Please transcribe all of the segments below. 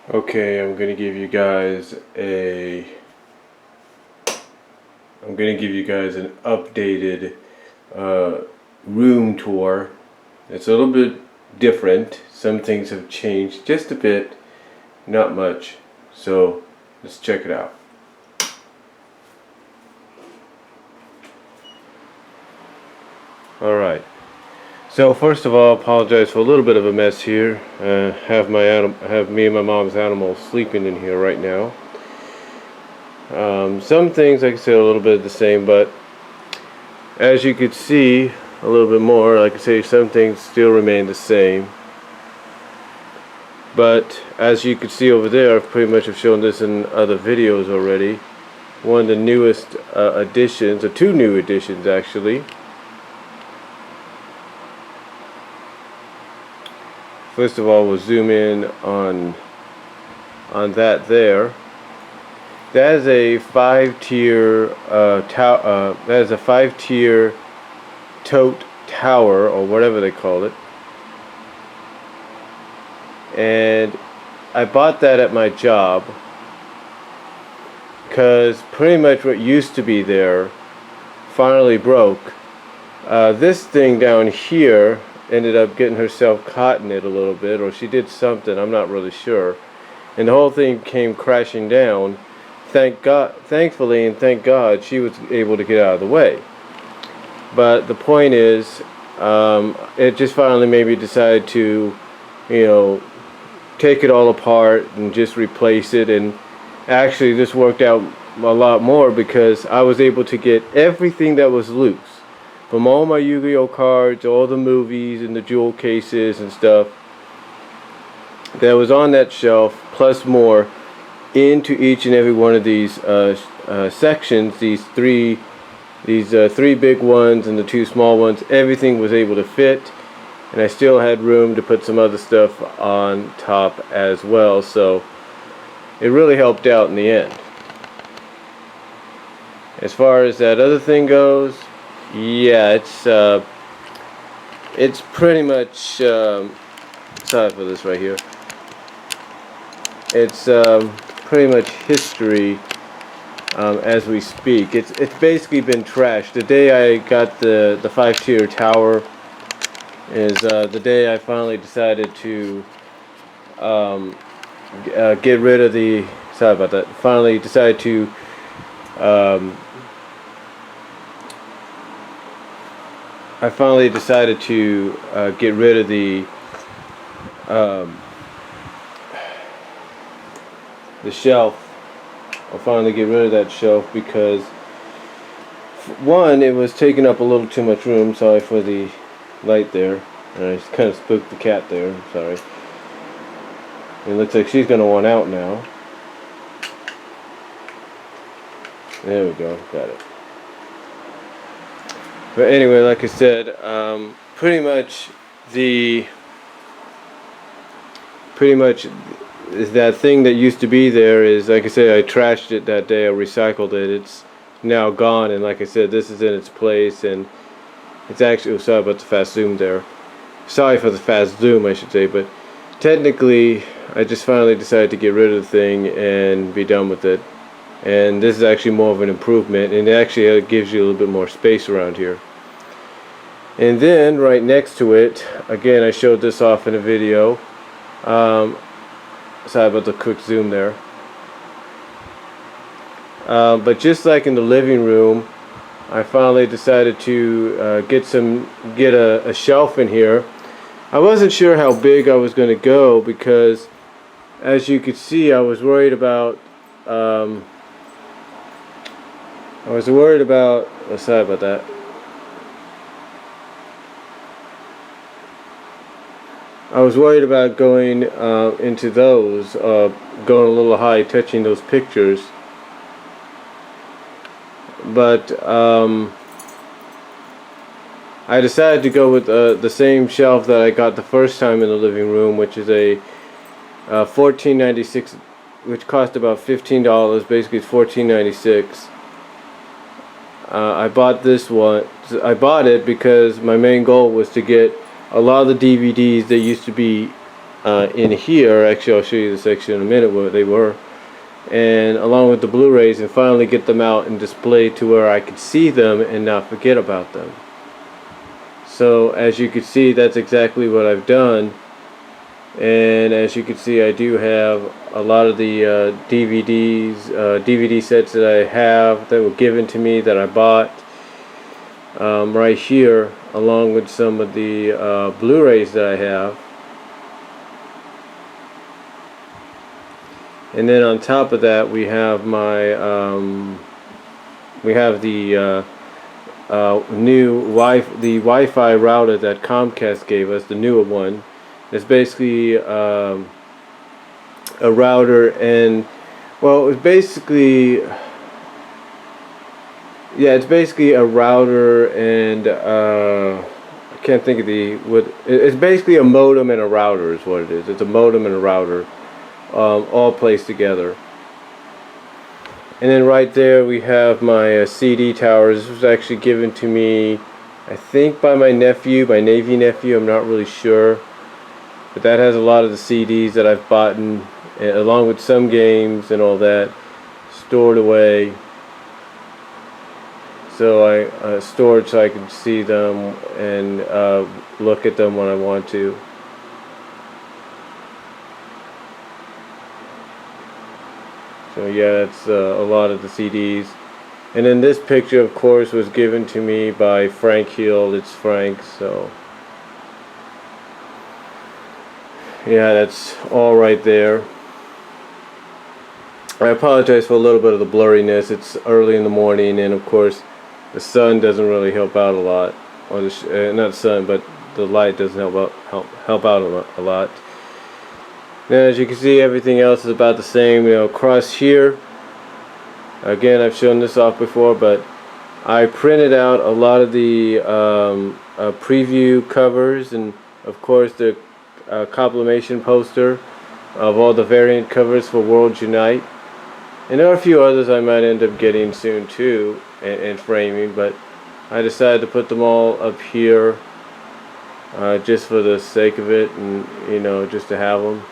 Okay, I'm gonna give you guys an updated room tour. It's a little bit different. Some things have changed just a bit, not much. So let's check it out. Alright. So first of all, I apologize for a little bit of a mess here. Have me and my mom's animals sleeping in here right now. Some things, like I said, are a little bit the same, but as you could see a little bit more, like I say, some things still remain the same. But as you can see over there, I've pretty much have shown this in other videos already. One of the newest additions, or two new additions actually. First of all, we'll zoom in on that there. That is a 5-tier that is a 5-tier tote tower, or whatever they call it. And I bought that at my job because pretty much what used to be there finally broke. This thing down here ended up getting herself caught in it a little bit, or she did something, I'm not really sure, and the whole thing came crashing down. Thankfully, and thank God, she was able to get out of the way. But the point is, it just finally made me decide to, take it all apart and just replace it. And actually, this worked out a lot more because I was able to get everything that was loose, from all my Yu-Gi-Oh cards, all the movies and the jewel cases and stuff that was on that shelf, plus more, into each and every one of these sections. These three big ones and the two small ones. Everything was able to fit, and I still had room to put some other stuff on top as well. So it really helped out in the end. As far as that other thing goes, yeah, it's pretty much sorry for this right here. It's pretty much history as we speak. It's basically been trashed. The day I got the 5-tier tower is the day I finally decided to get rid of the. Sorry about that. Finally decided to. I finally decided to get rid of the shelf. I'll finally get rid of that shelf because, one, it was taking up a little too much room. Sorry for the light there. And I just kind of spooked the cat there. I'm sorry. It looks like she's going to want out now. There we go. Got it. But anyway, like I said, pretty much that thing that used to be there is, like I said, I trashed it that day. I recycled it. It's now gone, and like I said, this is in its place, and it's actually. Oh, sorry about the fast zoom there. Sorry for the fast zoom, I should say, but technically, I just finally decided to get rid of the thing and be done with it. And this is actually more of an improvement, and it actually gives you a little bit more space around here. And then right next to it, again, I showed this off in a video. Sorry about the quick zoom there. But just like in the living room, I finally decided to get a shelf in here. I wasn't sure how big I was going to go because, as you could see, I was worried about. Oh, sorry about that. I was worried about going into those, going a little high, touching those pictures. But I decided to go with the same shelf that I got the first time in the living room, which is a $14.96, which cost about $15. Basically, it's $14.96. I bought this one. I bought it because my main goal was to get a lot of the DVDs that used to be in here. Actually, I'll show you the section in a minute where they were, and along with the Blu-rays, and finally get them out and display to where I could see them and not forget about them. So as you can see, that's exactly what I've done. And as you can see, I do have a lot of the DVD sets that I have that were given to me that I bought right here, along with some of the Blu-rays that I have. And then on top of that, we have my the the Wi-Fi router that Comcast gave us, the newer one. It's basically a router, and well, it's basically it's basically a router, and I can't think of it's basically a modem and a router is what it is. It's a modem and a router, all placed together. And then right there we have my CD tower. This was actually given to me, I think, by my nephew, my Navy nephew. I'm not really sure. But that has a lot of the CDs that I've bought, along with some games and all that, stored away. So I stored so I can see them and look at them when I want to. So yeah, that's a lot of the CDs. And then this picture, of course, was given to me by Frank Hill. It's Frank, so yeah, that's all right there. I apologize for a little bit of the blurriness. It's early in the morning, and of course the sun doesn't really help out a lot, or not sun, but the light doesn't help out a lot. Now, as you can see, everything else is about the same. Across here, again, I've shown this off before, but I printed out a lot of the preview covers, and of course the compilation poster of all the variant covers for Worlds Unite. And there are a few others I might end up getting soon too, and framing, but I decided to put them all up here just for the sake of it, and just to have them,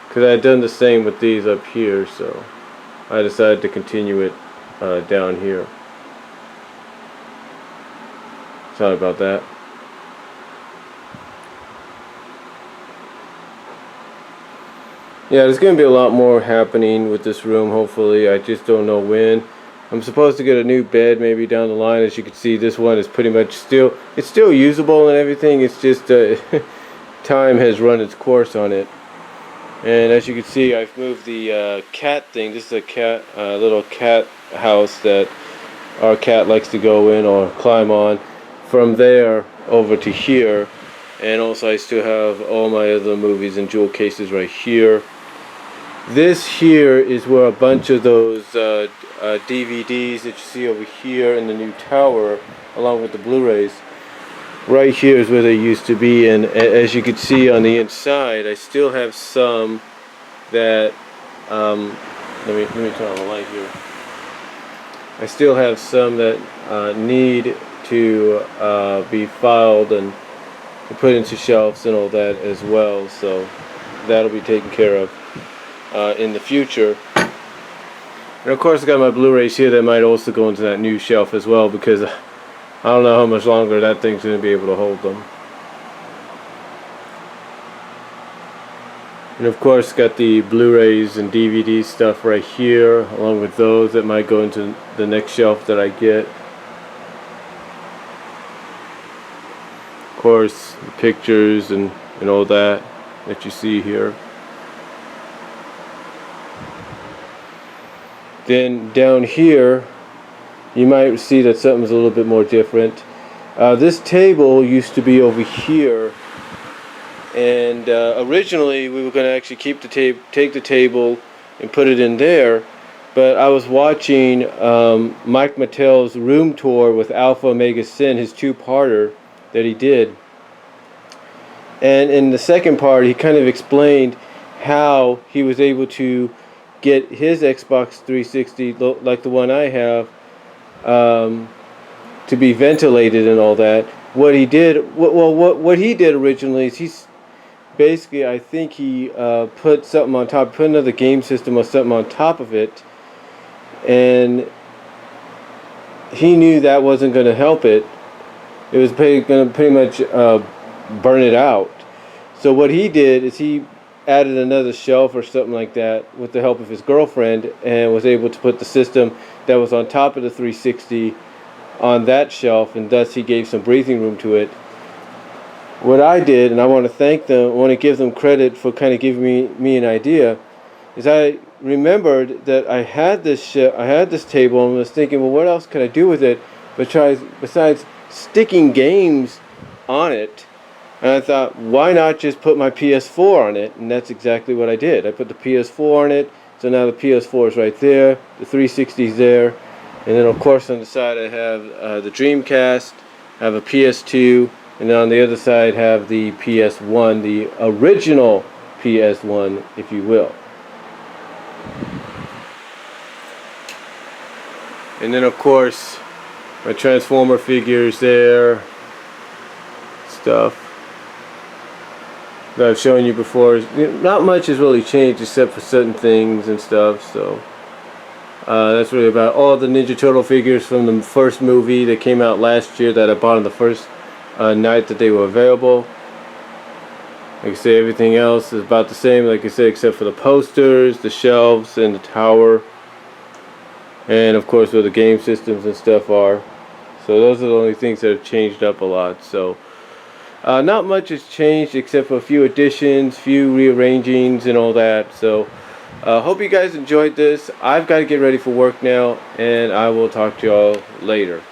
because I had done the same with these up here, so I decided to continue it down here. Sorry about that. Yeah, there's going to be a lot more happening with this room, hopefully. I just don't know when. I'm supposed to get a new bed maybe down the line. As you can see, this one is pretty much still usable and everything. It's just time has run its course on it. And as you can see, I've moved the cat thing. This is a little cat house that our cat likes to go in or climb on, from there over to here. And also I still have all my other movies and jewel cases right here. This here is where a bunch of those DVDs that you see over here in the new tower, along with the Blu-rays, right here is where they used to be. And as you can see on the inside, I still have some that let me turn on the light here. I still have some that need to be filed and put into shelves and all that as well, so that'll be taken care of in the future. And of course I got my Blu-rays here that might also go into that new shelf as well, because I don't know how much longer that thing's going to be able to hold them. And of course got the Blu-rays and DVD stuff right here, along with those that might go into the next shelf that I get. Of course, the pictures and all that you see here. Then down here, you might see that something's a little bit more different. This table used to be over here, and originally we were going to actually keep take the table and put it in there. But I was watching Mike Mattel's room tour with Alpha Omega Sin, his two-parter that he did. And in the second part, he kind of explained how he was able to get his Xbox 360, like the one I have, to be ventilated and all that. What he did, what he did originally is basically, I think he put something on top, put another game system or something on top of it, and he knew that wasn't going to help it. It was going to pretty much burn it out. So what he did is he added another shelf or something like that with the help of his girlfriend, and was able to put the system that was on top of the 360 on that shelf, and thus he gave some breathing room to it. What I did, and I want to thank them, I want to give them credit for kind of giving me an idea, is I remembered that I had this table, and was thinking, well, what else could I do with it besides sticking games on it? And I thought, why not just put my PS4 on it? And that's exactly what I did. I put the PS4 on it, so now the PS4 is right there, the 360 is there, and then of course on the side I have the Dreamcast, I have a PS2, and then on the other side have the PS1, the original PS1, if you will. And then of course my Transformer figures there, stuff that I've shown you before. Not much has really changed except for certain things and stuff, so that's really about all the Ninja Turtle figures from the first movie that came out last year that I bought on the first night that they were available. Like I say, everything else is about the same, like I said, except for the posters, the shelves, and the tower, and of course where the game systems and stuff are. So those are the only things that have changed up a lot. So not much has changed except for a few additions, few rearrangings and all that. So hope you guys enjoyed this. I've got to get ready for work now, and I will talk to y'all later.